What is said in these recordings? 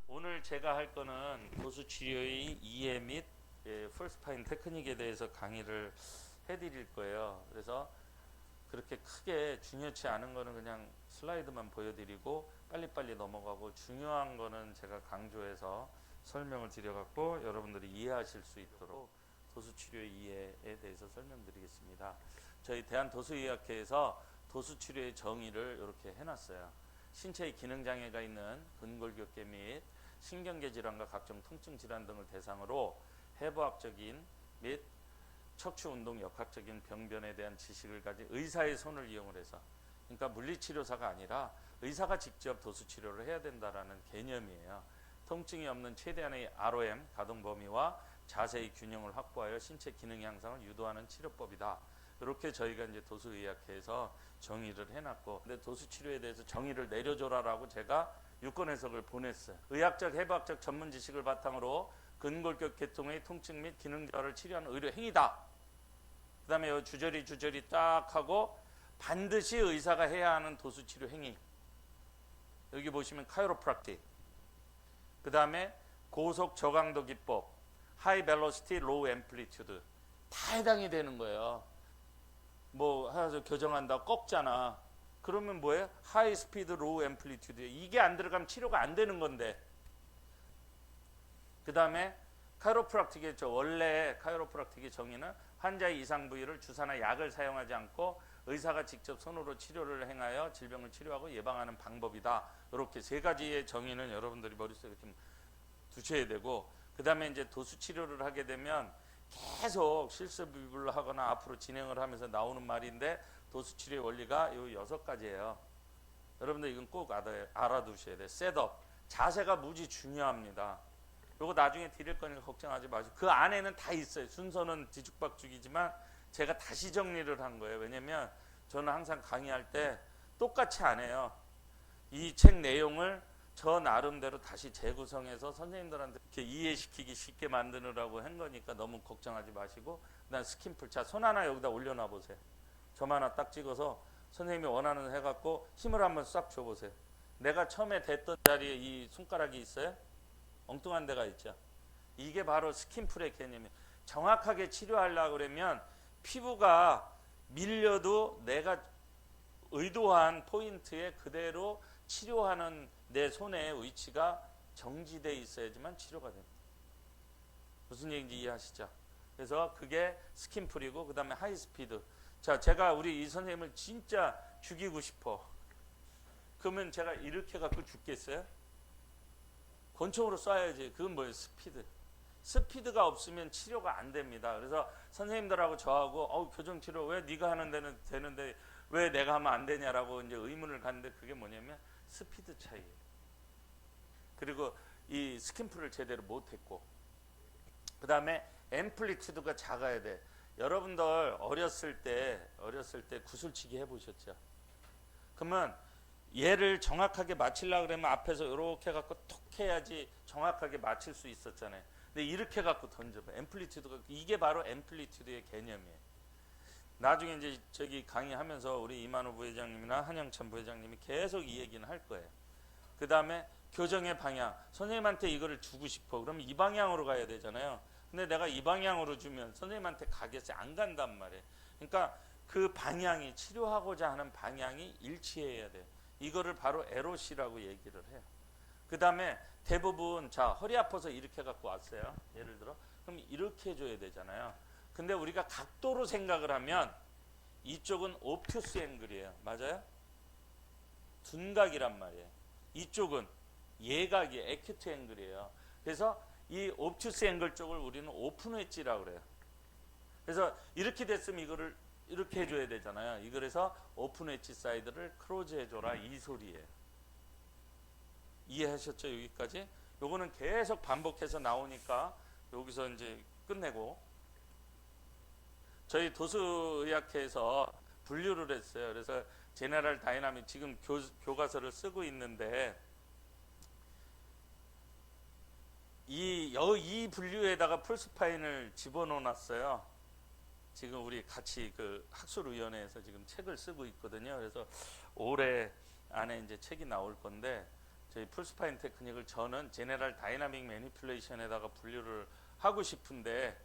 오늘 제가 할 거는 도수치료의 이해 및 폴스파인 테크닉에 대해서 강의를 해드릴 거예요. 그래서 그렇게 크게 중요치 않은 거는 그냥 슬라이드만 보여드리고 빨리빨리 넘어가고, 중요한 거는 제가 강조해서 설명을 드려갖고 여러분들이 이해하실 수 있도록 도수치료의 이해에 대해서 설명드리겠습니다. 저희 대한도수의학회에서 도수치료의 정의를 이렇게 해놨어요. 신체의 기능장애가 있는 근골격계 및 신경계 질환과 각종 통증 질환 등을 대상으로 해부학적인 및 척추운동 역학적인 병변에 대한 지식을 가진 의사의 손을 이용을 해서, 그러니까 물리치료사가 아니라 의사가 직접 도수치료를 해야 된다라는 개념이에요. 통증이 없는 최대한의 ROM 가동 범위와 자세의 균형을 확보하여 신체 기능 향상을 유도하는 치료법이다. 이렇게 저희가 이제 도수의학회에서 정의를 해놨고, 근데 도수치료에 대해서 정의를 내려줘라라고 제가 유권 해석을 보냈어요. 의학적 해부학적 전문 지식을 바탕으로 근골격 계통의 통증 및 기능 저하를 치료하는 의료 행위다. 그 다음에 주저리 딱 하고 반드시 의사가 해야 하는 도수치료 행위. 여기 보시면 카이로프락틱, 그 다음에 고속 저강도 기법, 하이 벨로시티 로우 앰플리튜드 다 해당이 되는 거예요. 뭐 하나 교정한다 꺾잖아. 그러면 뭐예요? 하이 스피드 로우 앰플리튜드. 이게 안 들어가면 치료가 안 되는 건데. 그 다음에 카이로프락틱의 원래 카이로프락틱의 정의는 환자의 이상 부위를 주사나 약을 사용하지 않고 의사가 직접 손으로 치료를 행하여 질병을 치료하고 예방하는 방법이다. 이렇게 세 가지의 정의는 여러분들이 머릿속에 이렇게 두셔야 되고, 그 다음에 이제 도수 치료를 하게 되면 계속 실습을 하거나 앞으로 진행을 하면서 나오는 말인데, 도수 치료의 원리가 요 6가지예요. 여러분들 이건 꼭 알아두셔야 돼요. 셋업, 자세가 무지 중요합니다. 요거 나중에 드릴 거니까 걱정하지 마시고, 그 안에는 다 있어요. 순서는 뒤죽박죽이지만 제가 다시 정리를 한 거예요. 왜냐면 저는 항상 강의할 때 똑같이 안 해요. 이 책 내용을 저 나름대로 다시 재구성해서 선생님들한테 이렇게 이해시키기 쉽게 만드느라고 한 거니까 너무 걱정하지 마시고, 그다음 스킨풀, 자, 손 하나 여기다 올려놔 보세요. 점 하나 딱 찍어서 선생님이 원하는 해갖고 힘을 한번 싹 줘보세요. 내가 처음에 댔던 자리에 이 손가락이 있어요? 엉뚱한 데가 있죠. 이게 바로 스킨풀의 개념이에요. 정확하게 치료하려고 그러면 피부가 밀려도 내가 의도한 포인트에 그대로 치료하는 내 손의 위치가 정지되어 있어야지만 치료가 됩니다. 무슨 얘기인지 이해하시죠? 그래서 그게 스킨풀이고, 그 다음에 하이스피드. 자, 제가 우리 이 선생님을 진짜 죽이고 싶어. 그러면 제가 이렇게 갖고 죽겠어요? 권총으로 쏴야지. 그건 뭐예요? 스피드. 스피드가 없으면 치료가 안 됩니다. 그래서 선생님들하고 저하고 교정치료 왜 네가 하는 데는 되는데 왜 내가 하면 안 되냐라고 이제 의문을 갖는데, 그게 뭐냐면 스피드 차이예요. 그리고 이 스킨풀을 제대로 못했고, 그 다음에 앰플리튜드가 작아야 돼. 여러분들 어렸을 때 구슬치기 해보셨죠? 그러면 얘를 정확하게 맞추려고 그러면 앞에서 이렇게 해갖고 톡 해야지 정확하게 맞출 수 있었잖아요. 근데 이렇게 해갖고 던져봐. 앰플리튜드가, 이게 바로 앰플리튜드의 개념이에요. 나중에 이제 저기 강의하면서 우리 이만호 부회장님이나 한영찬 부회장님이 계속 이 얘기는 할 거예요. 그 다음에 교정의 방향. 선생님한테 이거를 주고 싶어. 그럼 이 방향으로 가야 되잖아요. 근데 내가 이 방향으로 주면 선생님한테 가겠어요? 안 간단 말이에요. 그러니까 그 방향이, 치료하고자 하는 방향이 일치해야 돼요. 이거를 바로 LOC라고 얘기를 해요. 그 다음에 대부분, 자, 허리 아파서 이렇게 갖고 왔어요. 예를 들어. 그럼 이렇게 해줘야 되잖아요. 근데 우리가 각도로 생각을 하면 이쪽은 옵투스 앵글이에요. 맞아요? 둔각이란 말이에요. 이쪽은 예각이에요. 에큐트 앵글이에요. 그래서 이 옵투스 앵글 쪽을 우리는 오픈 웨지라고 그래요. 그래서 이렇게 됐으면 이거를 이렇게 해줘야 되잖아요. 그래서 오픈 웨지 사이드를 크로즈 해줘라, 이 소리예요. 이해하셨죠? 여기까지? 요거는 계속 반복해서 나오니까 여기서 이제 끝내고, 저희 도수의학회에서 분류를 했어요. 그래서 제너럴 다이나믹 지금 교과서를 쓰고 있는데, 이 분류에다가 폴스파인을 집어넣어놨어요. 지금 우리 같이 그 학술위원회에서 지금 책을 쓰고 있거든요. 그래서 올해 안에 이제 책이 나올 건데 저희 풀스파인 테크닉을 저는 제네럴 다이나믹 매니플레이션에다가 분류를 하고 싶은데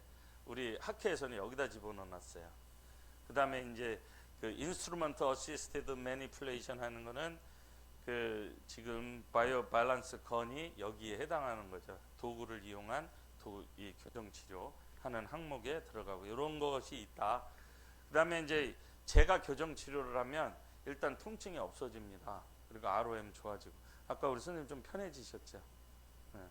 우리 학회에서는 여기다 집어넣어놨어요. 그 다음에 이제 그 인스트루먼트 어시스티드 매니플레이션 하는 거는 그 지금 바이오 밸런스 건이 여기에 해당하는 거죠. 도구를 이용한 이 교정 치료 하는 항목에 들어가고 이런 것이 있다. 그 다음에 이제 제가 교정 치료를 하면 일단 통증이 없어집니다. 그리고 ROM 좋아지고 아까 우리 선생님 좀 편해지셨죠. 네.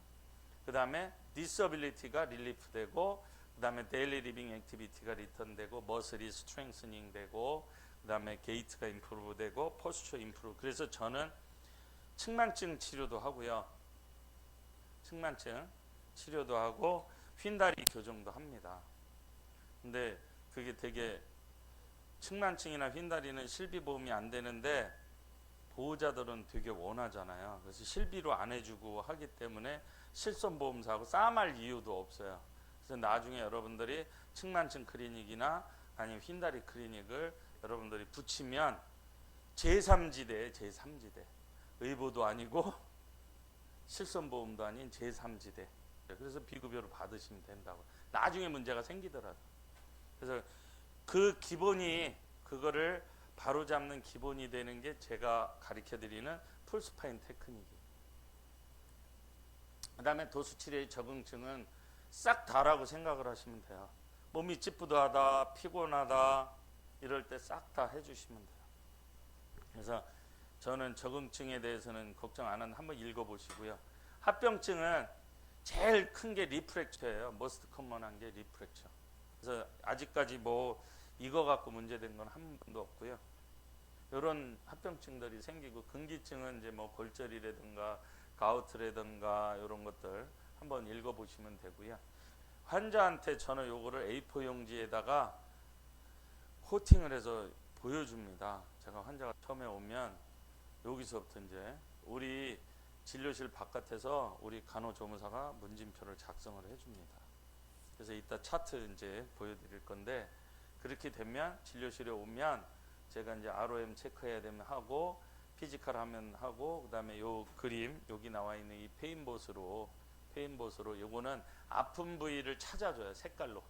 그 다음에 디서빌리티가 릴리프 되고 그 다음에 데일리 리빙 액티비티가 리턴되고 머슬이 스트렝스닝 되고 그 다음에 게이트가 임프루브 되고 포스처 임프루브. 그래서 저는 측만증 치료도 하고요. 측만증 치료도 하고 휜다리 교정도 합니다. 근데 그게 되게 측만증이나 휜다리는 실비보험이 안 되는데 보호자들은 되게 원하잖아요. 그래서 실비로 안 해주고 하기 때문에 실손보험사하고 싸움할 이유도 없어요. 그래서 나중에 여러분들이 측만증 클리닉이나 아니면 휜다리 클리닉을 여러분들이 붙이면 제3지대, 제3지대. 의보도 아니고 실손보험도 아닌 제3지대. 그래서 비급여로 받으시면 된다고. 나중에 문제가 생기더라도. 그래서 그 기본이 그거를 바로잡는 기본이 되는 게 제가 가르쳐드리는 풀스파인 테크닉이에요. 그 다음에 도수치료의 적응증은 싹 다라고 생각을 하시면 돼요. 몸이 찌뿌드하다, 피곤하다 이럴 때 싹 다 해주시면 돼요. 그래서 저는 적응증에 대해서는 걱정 안 하는데 한번 읽어보시고요. 합병증은 제일 큰 게 리프랙처예요. 머스트 커먼한 게 리프랙처. 그래서 아직까지 뭐 이거 갖고 문제된 건 한 번도 없고요. 이런 합병증들이 생기고 근기증은 이제 뭐 골절이라든가 가우트라든가 이런 것들 한번 읽어보시면 되고요. 환자한테 저는 요거를 A4 용지에다가 코팅을 해서 보여줍니다. 제가 환자가 처음에 오면 여기서부터 이제 우리 진료실 바깥에서 우리 간호조무사가 문진표를 작성을 해줍니다. 그래서 이따 차트 이제 보여드릴 건데 그렇게 되면 진료실에 오면 제가 이제 ROM 체크해야 되면 하고 피지컬 하면 하고 그 다음에 요 그림 여기 나와 있는 이 페인봇으로 요거는 아픈 부위를 찾아줘요. 색깔로.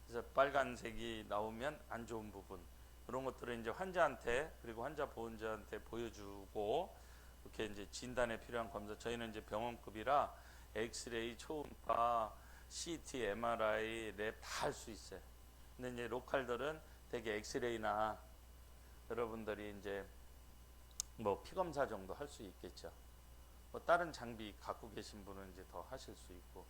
그래서 빨간색이 나오면 안 좋은 부분 그런 것들을 이제 환자한테 그리고 환자 보호자한테 보여주고 이렇게 이제 진단에 필요한 검사 저희는 이제 병원급이라 엑스레이, 초음파, CT, MRI, 랩 다 할 수 있어요. 근데 이제 로컬들은 되게 엑스레이나 여러분들이 이제 뭐 피검사 정도 할 수 있겠죠. 뭐 다른 장비 갖고 계신 분은 이제 더 하실 수 있고,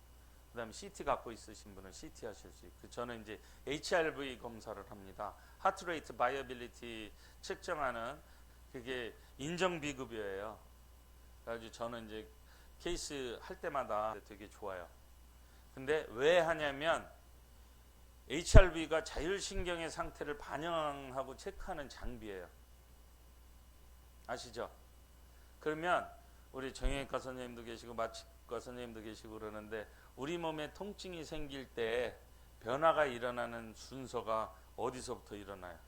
그다음에 CT 갖고 있으신 분은 CT 하실 수 있고, 저는 이제 HRV 검사를 합니다. 하트레이트 바이어빌리티 측정하는 그게 인정 비급여예요. 그래가지고 저는 이제 케이스 할 때마다 되게 좋아요. 근데 왜 하냐면 HRV가 자율신경의 상태를 반영하고 체크하는 장비예요. 아시죠? 그러면 우리 정형외과 선생님도 계시고 마취과 선생님도 계시고 그러는데 우리 몸에 통증이 생길 때 변화가 일어나는 순서가 어디서부터 일어나요?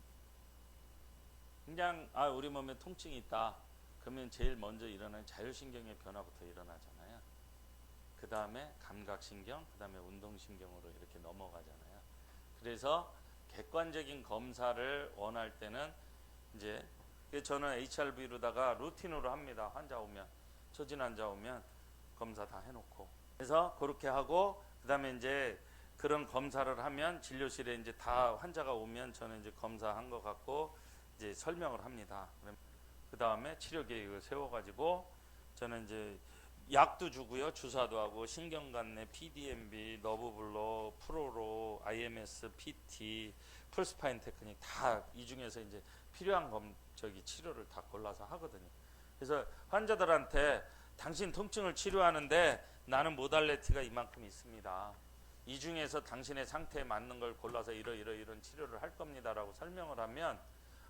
그냥 우리 몸에 통증이 있다. 그러면 제일 먼저 일어나는 자율신경의 변화부터 일어나잖아요. 그 다음에 감각신경, 그 다음에 운동신경으로 이렇게 넘어가잖아요. 그래서 객관적인 검사를 원할 때는 이제 저는 HRV로다가 루틴으로 합니다. 환자 오면, 처진 환자 오면 검사 다 해놓고. 그래서 그렇게 하고 그 다음에 이제 그런 검사를 하면 진료실에 이제 다 환자가 오면 저는 이제 검사한 거 갖고 이제 설명을 합니다. 그 다음에 치료 계획을 세워가지고 저는 이제 약도 주고요, 주사도 하고 신경관내, PDMB, 너브블러, 프로로, IMS, PT, 풀스파인 테크닉 다 이 중에서 이제 필요한 치료를 다 골라서 하거든요. 그래서 환자들한테 당신 통증을 치료하는데 나는 모달리티가 이만큼 있습니다. 이 중에서 당신의 상태에 맞는 걸 골라서 이런 치료를 할 겁니다라고 설명을 하면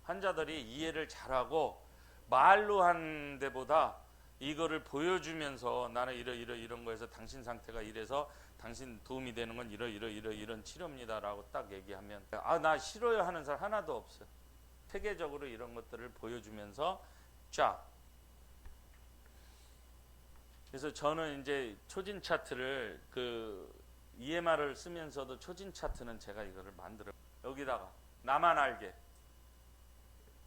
환자들이 이해를 잘하고 말로 한 데보다 이거를 보여주면서 나는 이런 거에서 당신 상태가 이래서 당신 도움이 되는 건 이런 치료입니다라고 딱 얘기하면 나 싫어요 하는 사람 하나도 없어요. 체계적으로 이런 것들을 보여주면서 쫙 그래서 저는 이제 초진 차트를 그 EMR을 쓰면서도 초진 차트는 제가 이거를 만들어 여기다가 나만 알게.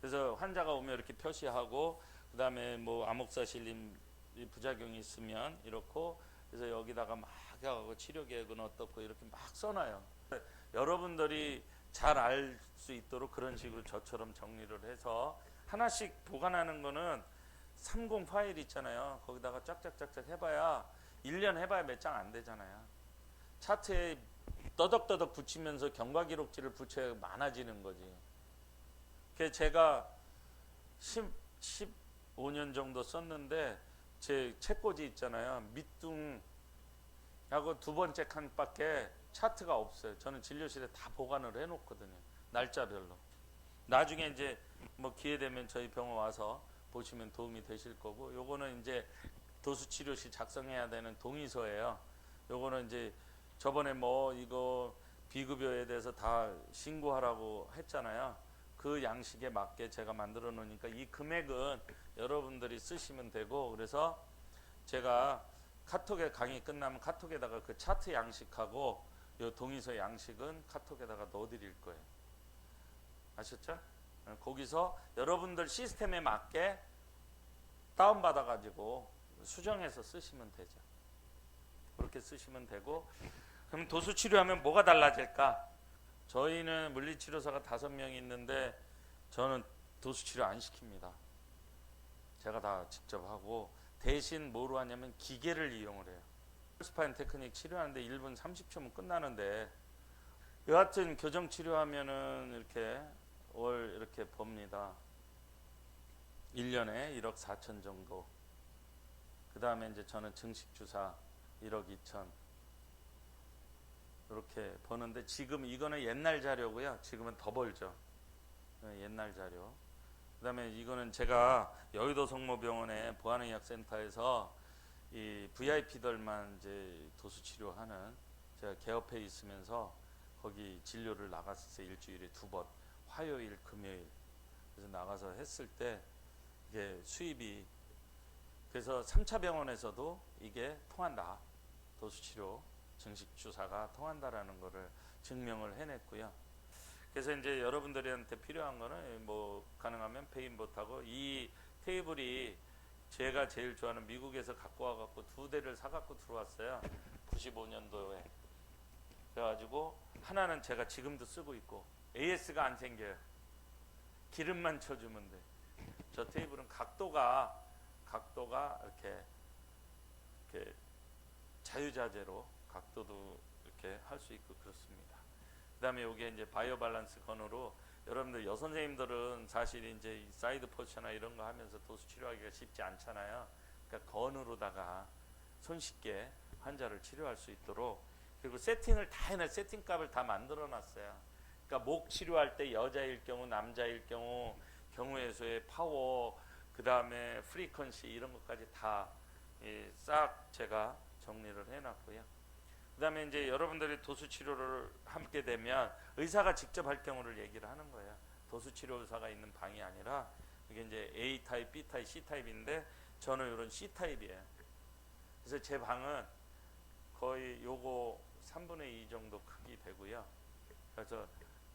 그래서 환자가 오면 이렇게 표시하고 그다음에 뭐 아목사실림 부작용이 있으면 이렇고 그래서 여기다가 막 하고 치료 계획은 어떻고 이렇게 막 써놔요. 여러분들이 잘 알 수 있도록 그런 식으로 저처럼 정리를 해서 하나씩 보관하는 거는 30 파일 있잖아요. 거기다가 쫙쫙쫙쫙 해봐야 1년 해봐야 몇 장 안 되잖아요. 차트에 떠덕떠덕 붙이면서 경과 기록지를 붙여야 많아지는 거지. 그래서 제가 15년 정도 썼는데 제 책꽂이 있잖아요. 밑둥하고 두 번째 칸밖에 차트가 없어요. 저는 진료실에 다 보관을 해놓거든요. 날짜별로. 나중에 이제 뭐 기회 되면 저희 병원 와서 보시면 도움이 되실 거고, 요거는 이제 도수치료시 작성해야 되는 동의서예요. 요거는 이제 저번에 뭐 이거 비급여에 대해서 다 신고하라고 했잖아요. 그 양식에 맞게 제가 만들어 놓으니까 이 금액은 여러분들이 쓰시면 되고, 그래서 제가 카톡에 강의 끝나면 카톡에다가 그 차트 양식하고 요 동의서 양식은 카톡에다가 넣어 드릴 거예요. 아셨죠? 거기서 여러분들 시스템에 맞게 다운받아 가지고 수정해서 쓰시면 되죠. 그렇게 쓰시면 되고, 그럼 도수 치료하면 뭐가 달라질까? 저희는 물리치료사가 5명이 있는데 저는 도수 치료 안 시킵니다. 제가 다 직접 하고, 대신 뭐로 하냐면 기계를 이용을 해요. 스파인 테크닉 치료하는데 1분 30초면 끝나는데, 여하튼 교정 치료하면은 이렇게 월 이렇게 법니다. 1년에 1억 4천 정도. 그 다음에 이제 저는 증식 주사 1억 2천 이렇게 버는데, 지금 이거는 옛날 자료고요. 지금은 더 벌죠. 옛날 자료. 그 다음에 이거는 제가 여의도 성모병원의 보안의학센터에서 이 VIP들만 이제 도수치료하는, 제가 개업해 있으면서 거기 진료를 나갔었어요. 일주일에 2번, 화요일, 금요일. 그래서 나가서 했을 때 이게 수입이, 그래서 3차 병원에서도 이게 통한다. 도수치료, 증식주사가 통한다라는 거를 증명을 해냈고요. 그래서 이제 여러분들한테 필요한 거는 뭐 가능하면 페인봇하고, 이 테이블이 제가 제일 좋아하는 미국에서 갖고 와갖고 2대를 사갖고 들어왔어요. 95년도에. 그래가지고 하나는 제가 지금도 쓰고 있고, AS가 안 생겨요. 기름만 쳐주면 돼. 저 테이블은 각도가 이렇게 자유자재로 각도도 이렇게 할 수 있고 그렇습니다. 그 다음에 여기에 이제 바이오 밸런스 건으로, 여러분들 여선생님들은 사실 이제 이 사이드 포셔나 이런 거 하면서 도수 치료하기가 쉽지 않잖아요. 그러니까 건으로다가 손쉽게 환자를 치료할 수 있도록, 그리고 세팅을 다 해놔, 세팅 값을 다 만들어 놨어요. 그러니까 목 치료할 때 여자일 경우, 남자일 경우, 경우의 수의 파워, 그 다음에 프리퀀시 이런 것까지 다 싹 제가 정리를 해놨고요. 그 다음에 이제 여러분들이 도수치료를 함께 되면 의사가 직접 할 경우를 얘기를 하는 거예요. 도수치료 의사가 있는 방이 아니라, 이게 이제 A타입, B타입, C타입인데 저는 이런 C타입이에요. 그래서 제 방은 거의 요거 3분의 2 정도 크기 되고요. 그래서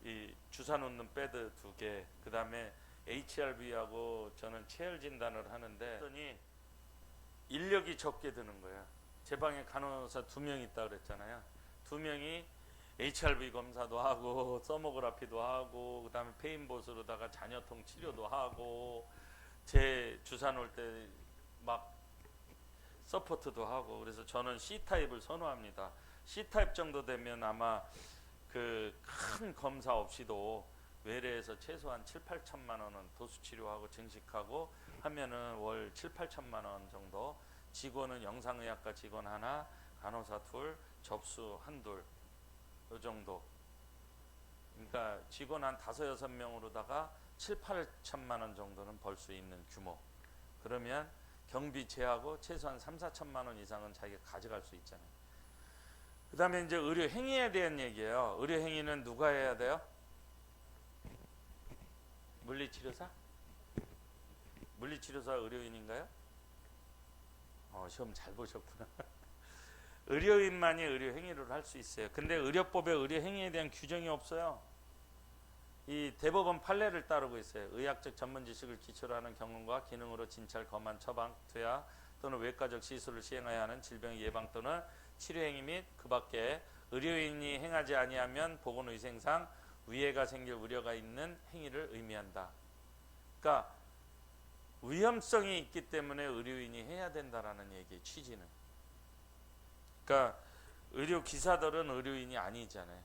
이 주사 놓는 배드 2개, 그 다음에 HRV하고 저는 체열 진단을 하는데 인력이 적게 드는 거야. 제 방에 간호사 2명 있다 그랬잖아요. 2명이 HRV 검사도 하고 서모그래피도 하고, 그 다음에 페인봇으로다가 잔여통 치료도 하고, 제 주사 놓을 때 막 서포트도 하고. 그래서 저는 C타입을 선호합니다. C타입 정도 되면 아마 그 큰 검사 없이도 외래에서 최소한 7, 8천만 원은 도수치료하고 증식하고 하면은 월 7, 8천만 원 정도. 직원은 영상의학과 직원 하나, 간호사 둘, 접수 한둘, 요 정도. 그러니까 직원 한 5, 6명으로다가 7, 8천만 원 정도는 벌 수 있는 규모. 그러면 경비 제하고 최소한 3, 4천만 원 이상은 자기가 가져갈 수 있잖아요. 그 다음에 이제 의료 행위에 대한 얘기예요. 의료 행위는 누가 해야 돼요? 물리치료사? 물리치료사 의료인인가요? 시험 잘 보셨구나. 의료인만이 의료 행위를 할 수 있어요. 근데 의료법에 의료 행위에 대한 규정이 없어요. 이 대법원 판례를 따르고 있어요. 의학적 전문 지식을 기초로 하는 경험과 기능으로 진찰, 검안, 처방, 투여 또는 외과적 시술을 시행해야 하는 질병 예방 또는 치료 행위 및 그 밖에 의료인이 행하지 아니하면 보건위생상 위해가 생길 우려가 있는 행위를 의미한다. 그러니까 위험성이 있기 때문에 의료인이 해야 된다라는 얘기의 취지는. 그러니까 의료 기사들은 의료인이 아니잖아요.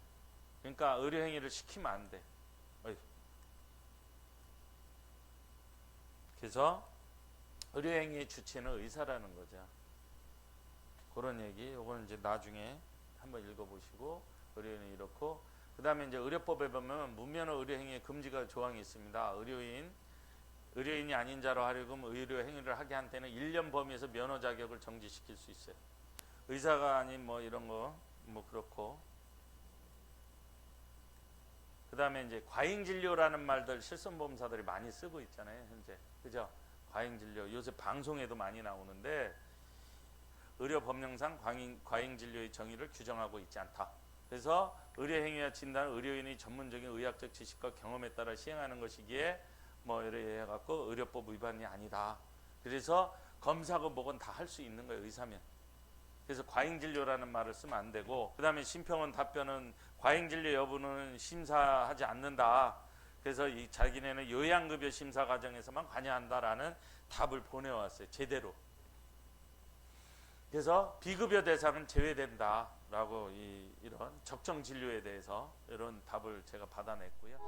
그러니까 의료 행위를 시키면 안 돼. 그래서 의료행위의 주체는 의사라는 거죠. 그런 얘기. 요거는 이제 나중에 한번 읽어보시고 의료인은 이렇고, 그 다음에 이제 의료법에 보면 무면허 의료행위의 금지가 조항이 있습니다. 의료인이 아닌 자로 하려금 의료행위를 하게 한 때는 1년 범위에서 면허 자격을 정지시킬 수 있어요. 의사가 아닌 뭐 이런 거 뭐 그렇고, 그 다음에 이제 과잉진료라는 말들 실손보험사들이 많이 쓰고 있잖아요 현재. 그죠? 과잉진료 요새 방송에도 많이 나오는데, 의료법령상 과잉진료의 정의를 규정하고 있지 않다. 그래서 의료행위와 진단은 의료인의 전문적인 의학적 지식과 경험에 따라 시행하는 것이기에 뭐 이래 해갖고 의료법 위반이 아니다. 그래서 검사고 뭐건 다 할 수 있는 거예요 의사면. 그래서 과잉진료라는 말을 쓰면 안 되고, 그 다음에 심평원 답변은 과잉진료 여부는 심사하지 않는다. 그래서 이 자기네는 요양급여 심사 과정에서만 관여한다라는 답을 보내왔어요 제대로. 그래서 비급여 대상은 제외된다라고 이런 적정 진료에 대해서 이런 답을 제가 받아냈고요.